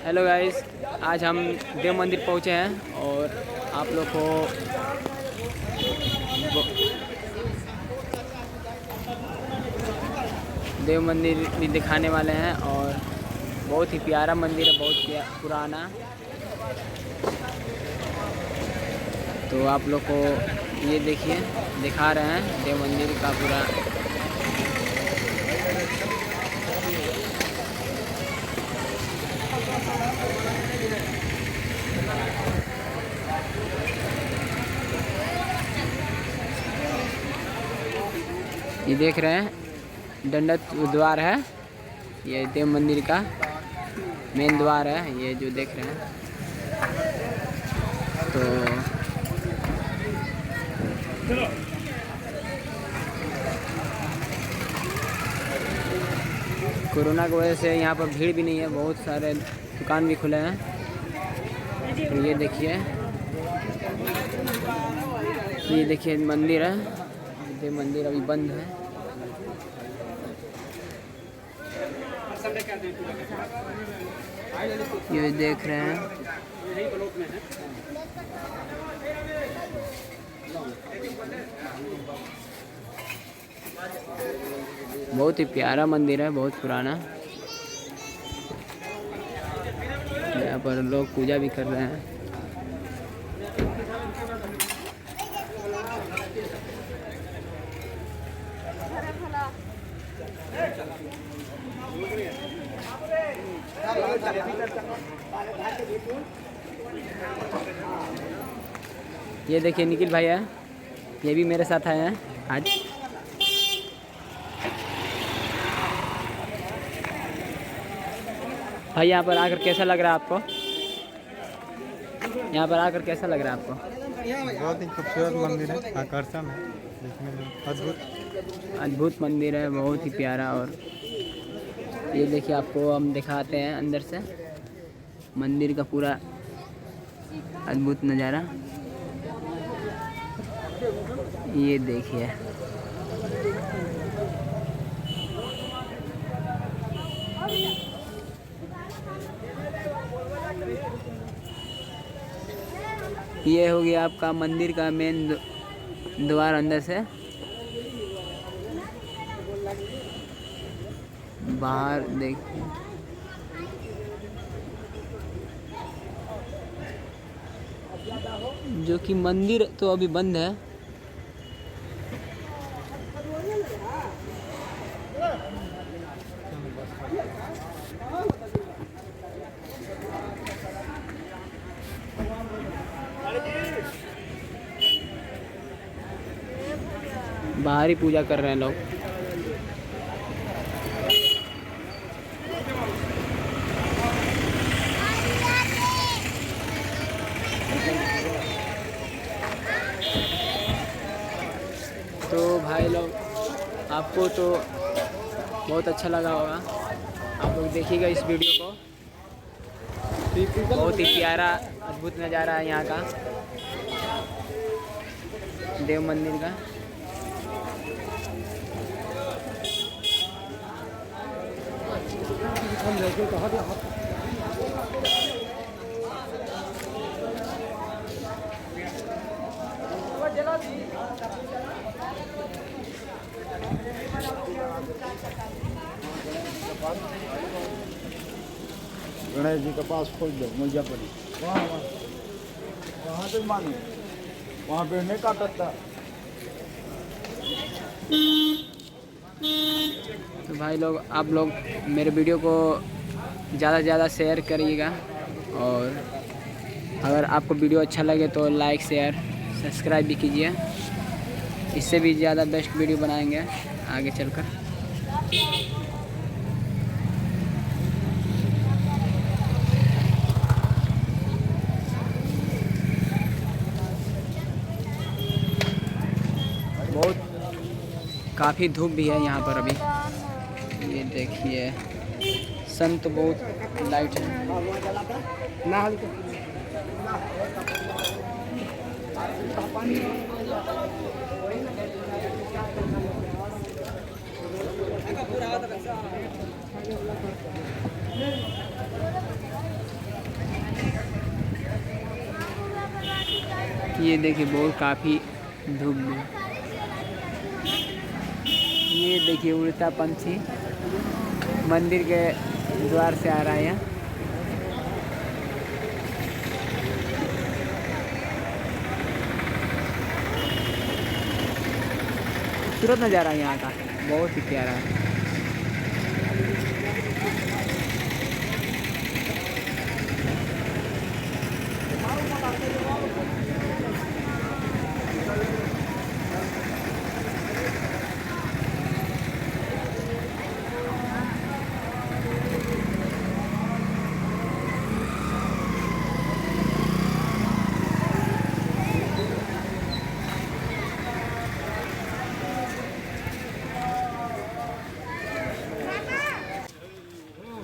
Hello guys, आज हम देव मंदिर पहुँचे हैं और आप लोग को देव मंदिर भी दिखाने वाले हैं। और बहुत ही प्यारा मंदिर है, बहुत पुराना। तो आप लोग को ये देखिए, दिखा रहे हैं देव मंदिर का पूरा। ये देख रहे हैं दंडक द्वार है, ये देव मंदिर का मेन द्वार है, ये जो देख रहे हैं। तो कोरोना की वजह से यहाँ पर भीड़ भी नहीं है, बहुत सारे दुकान भी खुले हैं। तो ये देखिए मंदिर है, ये मंदिर अभी बंद है। ये देख रहे हैं, बहुत ही प्यारा मंदिर है, बहुत पुराना। यहाँ पर लोग पूजा भी कर रहे हैं। ये देखिए निखिल भाई है, ये भी मेरे साथ आए हैं आज। भाई यहाँ पर आकर कैसा लग रहा है आपको? यहाँ पर आकर कैसा लग रहा है आपको? बहुत ही खूबसूरत मंदिर है, आकर्षण है, देखने में अद्भुत मंदिर है, बहुत ही प्यारा। और ये देखिए, आपको हम दिखाते हैं अंदर से मंदिर का पूरा अद्भुत नज़ारा। ये देखिए, ये हो गया आपका मंदिर का मेन द्वार। अंदर से बाहर देखिए, जो कि मंदिर तो अभी बंद है। बाहर ही पूजा कर रहे हैं लोग। तो भाई लोग, आपको तो बहुत अच्छा लगा होगा, आप लोग देखिएगा इस वीडियो को। बहुत ही प्यारा अद्भुत नज़ारा है यहाँ का देव मंदिर का। गणेश जी के पास खोज दो मुजफ्फरी, वहाँ से मानो, वहाँ पे नहीं काटता। तो भाई लोग, आप लोग मेरे वीडियो को ज़्यादा से ज़्यादा शेयर करिएगा। और अगर आपको वीडियो अच्छा लगे तो लाइक शेयर सब्सक्राइब भी कीजिए। इससे भी ज़्यादा बेस्ट वीडियो बनाएंगे आगे चलकर। बहुत काफ़ी धूप भी है यहाँ पर अभी। ये देखिए, सन तो बहुत लाइट है। ये देखिए बहुत काफ़ी धूप भी। ये देखिए उड़ता पंछी मंदिर के द्वार से आ रहा है। खूबसूरत नज़ारा यहाँ का, बहुत ही प्यारा है।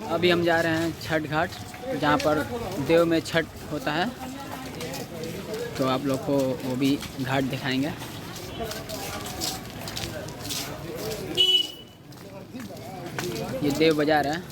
अभी हम जा रहे हैं छठ घाट, जहाँ पर देव में छठ होता है, तो आप लोग को वो भी घाट दिखाएंगे। ये देव बाजार है।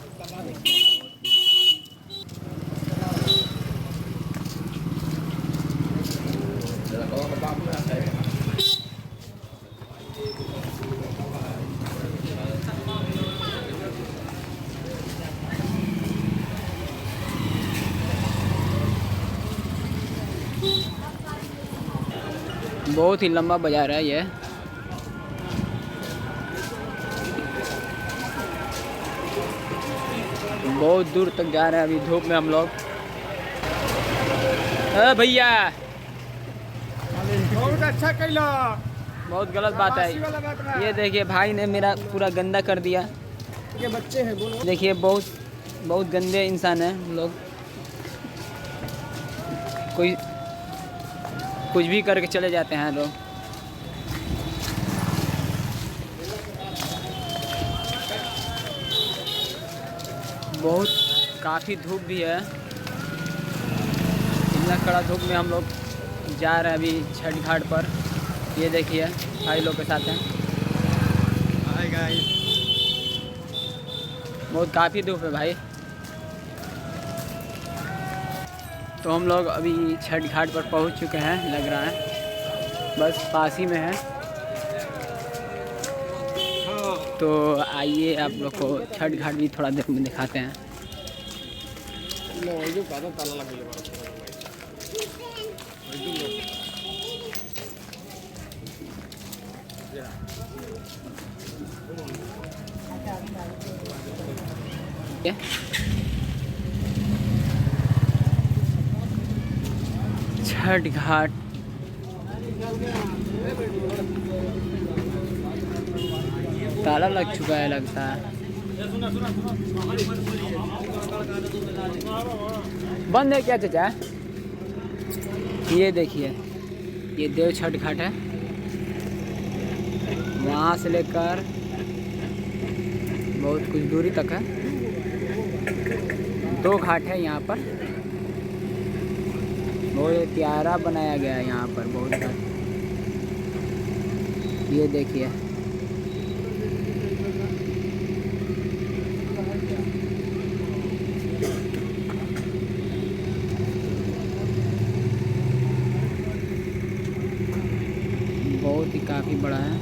बहुत ही लंबा बाजार है ये। बहुत दूर तक जा रहे हैं अभी धूप में हम लोग। भैया बहुत अच्छा कैला। बहुत गलत बात है ये। देखिए भाई ने मेरा पूरा गंदा कर दिया। ये बच्चे हैं, बोलो। देखिए बहुत गंदे इंसान हैं लोग, कोई कुछ भी करके चले जाते हैं लोग। बहुत काफ़ी धूप भी है। इतना कड़ा धूप में हम लोग जा रहे हैं अभी छठ घाट पर। ये देखिए भाई लोग के साथ हैं। Hi guys. बहुत काफ़ी धूप है भाई। तो हम लोग अभी छठ घाट पर पहुंच चुके हैं, लग रहा है बस पास ही में है। तो आइए आप लोग को छठ घाट भी थोड़ा देर में दिखाते हैं। छठ घाट ताला लग चुका है लगता है। बंद है क्या चाचा? ये देखिए ये देव छठ घाट है। वहाँ से लेकर बहुत कुछ दूरी तक है। 2 घाट है यहाँ पर। बहुत प्यारा बनाया गया है यहाँ पर, बहुत घाट। ये देखिए बहुत ही काफ़ी बड़ा है।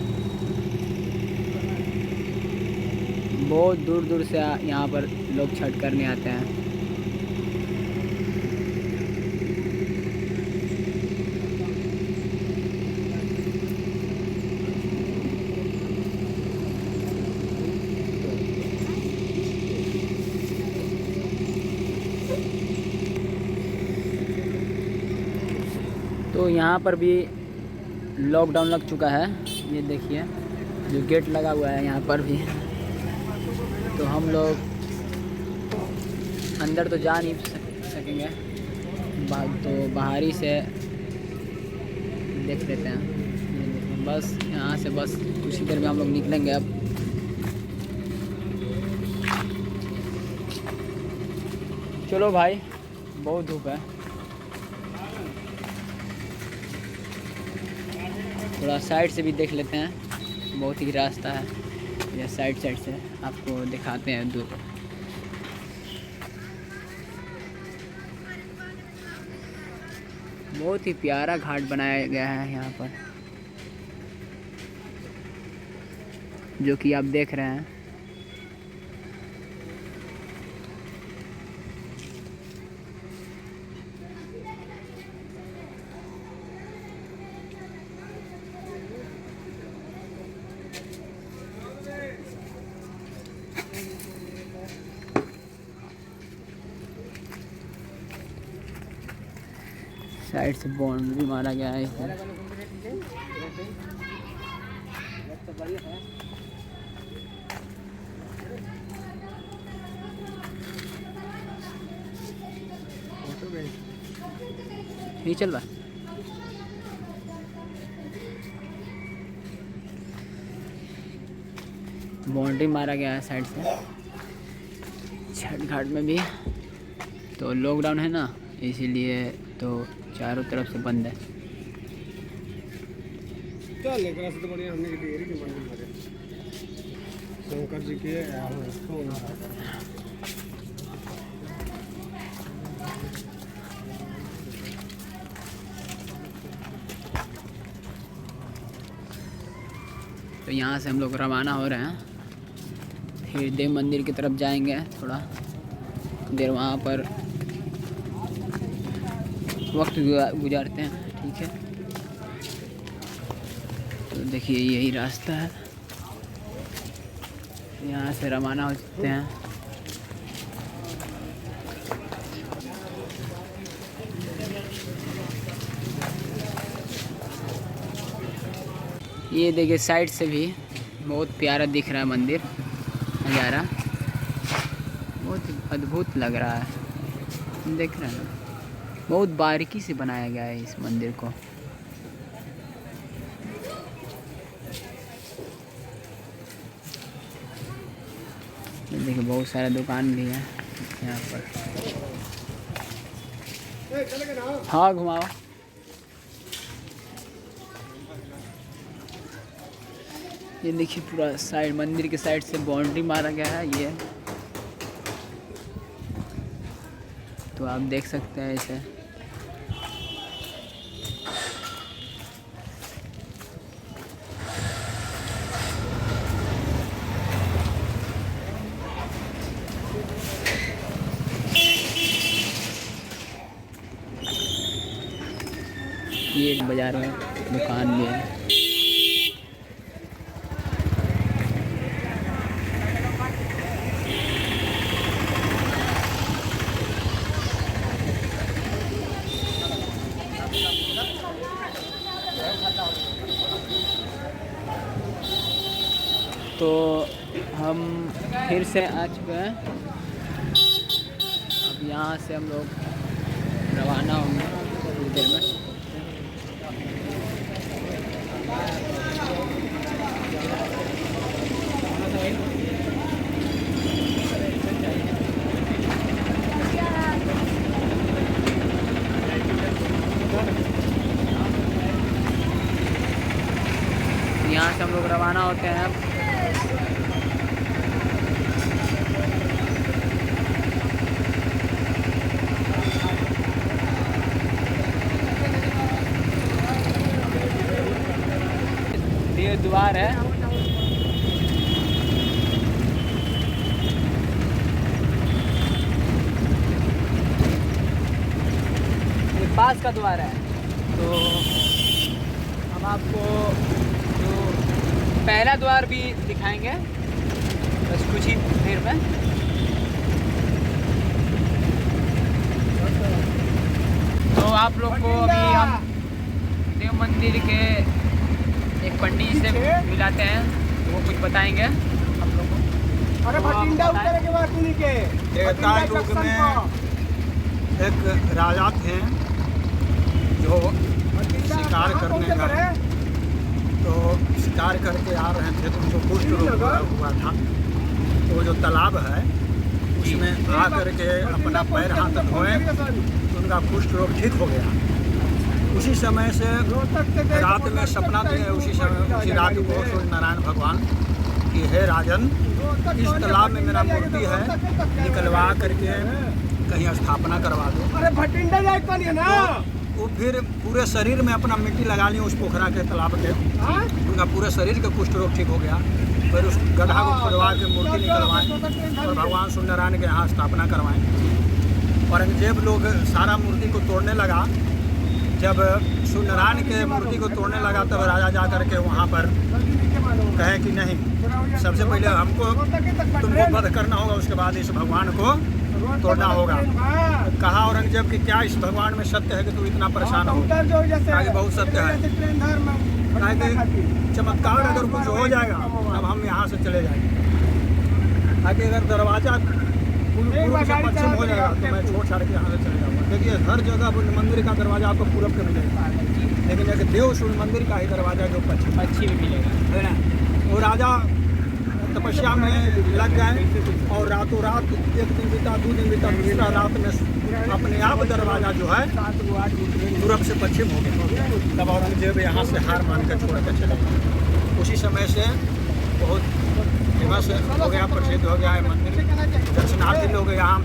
बहुत दूर दूर से यहाँ पर लोग छठ करने आते हैं। तो यहाँ पर भी लॉकडाउन लग चुका है। ये देखिए जो गेट लगा हुआ है यहाँ पर भी। तो हम लोग अंदर तो जा नहीं सकेंगे, तो बाहर ही से देख लेते हैं। ये देखिए बस यहाँ से बस कुछ ही देर में हम लोग निकलेंगे अब। चलो भाई, बहुत धूप है। थोड़ा साइड से भी देख लेते हैं, बहुत ही रास्ता है। या साइड से आपको दिखाते हैं दूर। बहुत ही प्यारा घाट बनाया गया है यहाँ पर, जो कि आप देख रहे हैं। साइड से बाउंड्री मारा गया है इसमें। नहीं चल रहा। बाउंड्री मारा गया है साइड से। छठ घाट में भी तो लॉकडाउन है ना, इसीलिए तो चारों तरफ से बंद है। तो बढ़िया हमने शंकर जी के तो यहाँ से हम लोग रवाना हो रहे हैं, फिर देव मंदिर की तरफ जाएंगे। थोड़ा देर वहाँ पर वक्त गुजारते हैं, ठीक है। तो देखिए यही रास्ता है, यहाँ से रवाना हो सकते हैं। ये देखिए साइड से भी बहुत प्यारा दिख रहा है मंदिर, नज़ारा बहुत अद्भुत लग रहा है। देख रहे हैं, बहुत बारीकी से बनाया गया है इस मंदिर को। देखिए बहुत सारा दुकान भी है यहाँ पर। हाँ घुमाओ। ये देखिए पूरा साइड मंदिर के साइड से बाउंड्री मारा गया है ये, तो आप देख सकते हैं इसे। ये एक बाजार में दुकान भी है। तो हम फिर से आ चुके हैं, अब यहाँ से हम लोग रवाना होंगे थोड़ी देर में। यहाँ से हम लोग रवाना होते हैं अब। ये द्वार है, ये पास का द्वार है। तो हम आपको जो पहला द्वार भी दिखाएंगे बस कुछ ही देर में। तो आप लोग को अभी हम देव मंदिर के एक पंडित से मिलाते हैं, वो कुछ बताएंगे हम लोग को। अरे भटिंडा उतर के बाद के देवता युग में एक राजा थे जो शिकार करने गए, तो शिकार करके आ रहे थे तो उनको कुष्ठ रोग हुआ था। तो जो तालाब है उसमें आ करके अपना पैर हाथ धोए तो उनका कुष्ठ रोग ठीक हो गया। उसी समय से रात में सपना दिए, उसी रात को सूर्य नारायण भगवान कि हे राजन, इस तालाब में मेरा मूर्ति है, निकलवा करके कहीं स्थापना करवा दो। अरे भटिंडा वो फिर पूरे शरीर में अपना मिट्टी लगा ली उस पोखरा के तालाब के, उनका पूरे शरीर का कुष्ठ रोग ठीक हो गया। फिर उस गड्ढा को खुदवा के मूर्ति निकलवाएं और भगवान सूर्यनारायण के यहाँ स्थापना करवाएं। औरंगजेब लोग सारा मूर्ति को तोड़ने लगा। जब सूर्यनारायण के मूर्ति को तोड़ने लगा तब राजा जा कर के वहाँ पर कहे कि नहीं, सबसे पहले हमको तुमको वध करना होगा, उसके बाद इस भगवान को तोड़ना होगा। कहा औरंगजेब कि क्या इस भगवान में सत्य है कि तू इतना परेशान हो? आगे बहुत सत्य है, चमत्कार अगर कुछ हो जाएगा तब हम यहाँ से चले जाएंगे। आगे अगर दरवाजा पूर्व से पश्चिम हो जाएगा तो मैं छोड़ छाड़ के यहाँ से चले जाऊँगा। देखिए हर जगह मंदिर का दरवाजा आपको पूरब के मिलेगा, लेकिन एक देव सूर्य मंदिर का ही दरवाजा जो पश्चिम मिलेगा, है ना। वो राजा तपस्या में लग गए और रातों रात 1 दिन बीता, 2 दिन बीता, तीसरा रात में अपने आप दरवाजा जो है पूरब से पश्चिम हो गया। तब औरंगजेब यहाँ से हार मान कर छोड़ कर चले गए। उसी समय से बहुत फेमस हो गया, प्रसिद्ध हो गया है मंदिर। दर्शनार्थी लोग यहाँ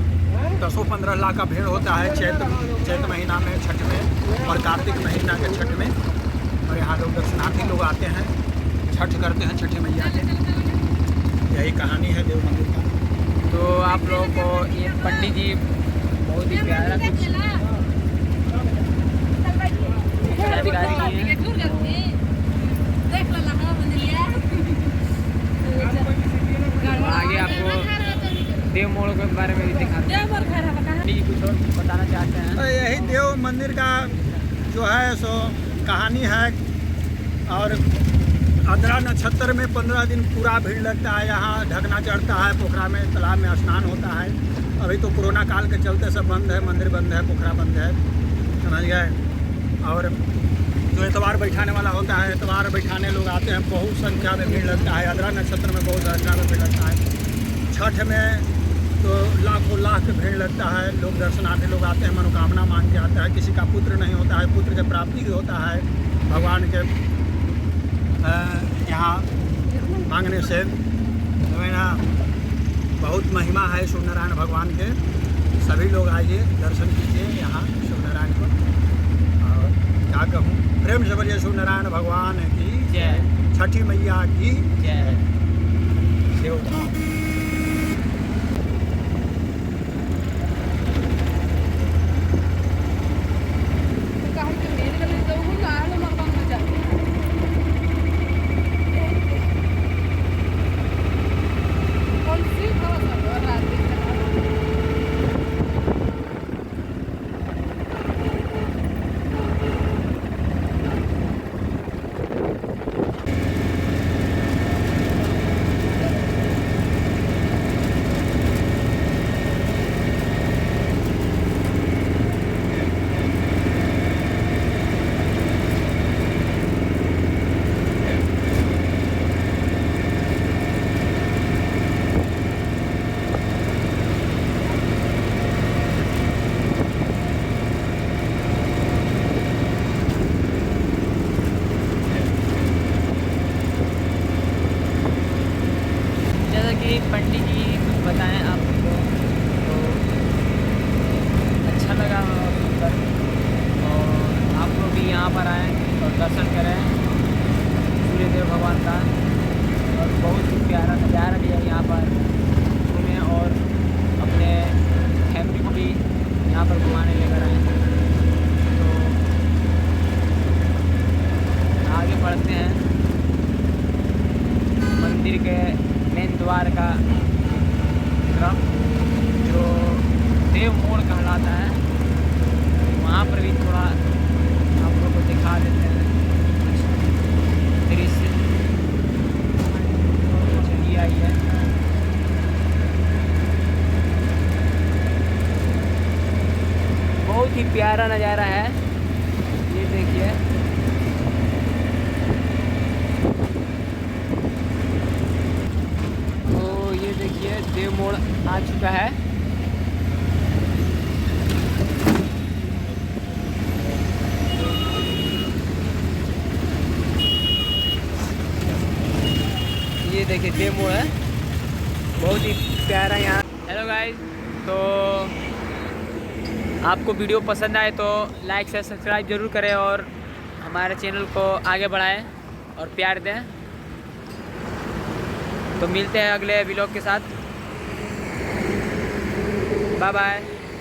10-15 लाख का भीड़ होता है चैत महीना में, छठ में और कार्तिक महीना के छठ में। और यहाँ लोग दर्शनार्थी लोग आते हैं, छठ करते हैं छठी मैया के। यही कहानी है देव मंदिर का। तो आप लोगों को ये पंडित जी बहुत ही प्यारा कुछ आगे आपको देव मोड़ के बारे में भी दिखाते हैं। कुछ और बताना चाहते हैं? तो यही देव मंदिर का जो है सो कहानी है। और आद्रा नक्षत्र में 15 दिन पूरा भीड़ लगता है। यहाँ ढकना चढ़ता है, पोखरा में तालाब में स्नान होता है। अभी तो कोरोना काल के चलते सब बंद है, मंदिर बंद है, पोखरा बंद है, समझ गए। और जो एतवार बैठाने वाला होता है, एतवार बैठाने लोग आते हैं, बहुत संख्या में भीड़ लगता है। आद्रा नक्षत्र में बहुत संख्या में भीड़ लगता है। छठ में तो लाखों लाख भीड़ लगता है। लोग दर्शनार्थी लोग आते हैं, मनोकामना मांग के आता है। किसी का पुत्र नहीं होता है, पुत्र की प्राप्ति होता है भगवान के यहाँ मांगने से। है ना, बहुत महिमा है सूर्यनारायण भगवान के। सभी लोग आइए, दर्शन कीजिए यहाँ सूर्यनारायण को। और क्या कहूँ, प्रेम से बोलिए सूर्यनारायण भगवान की जय, छठी मैया की जय। देवता पंडित जी कुछ बताएं आपको, तो अच्छा लगा पर। और आप लोग भी यहाँ पर आएँ और दर्शन करें सूर्यदेव भगवान का। और बहुत ही प्यारा नज़ारा भी है यहाँ पर घूमें और अपने फैमिली को भी यहाँ पर घुमाने लेकर आएँ। तो आगे बढ़ते हैं मंदिर के मेन द्वार का तरफ, जो देव मोड़ कहलाता है। वहाँ पर भी थोड़ा आप लोगों को दिखा देते हैं कुछ दृश्य। चलिए आइए। बहुत ही प्यारा नज़ारा है, ये देखिए। ये देखिए देव मोड़ आ चुका है। ये देखिए देव मोड़ है, बहुत ही प्यारा यहाँ। हेलो गाइस, तो आपको वीडियो पसंद आए तो लाइक से सब्सक्राइब ज़रूर करें और हमारे चैनल को आगे बढ़ाएं और प्यार दें। तो मिलते हैं अगले व्लॉग के साथ। Bye bye.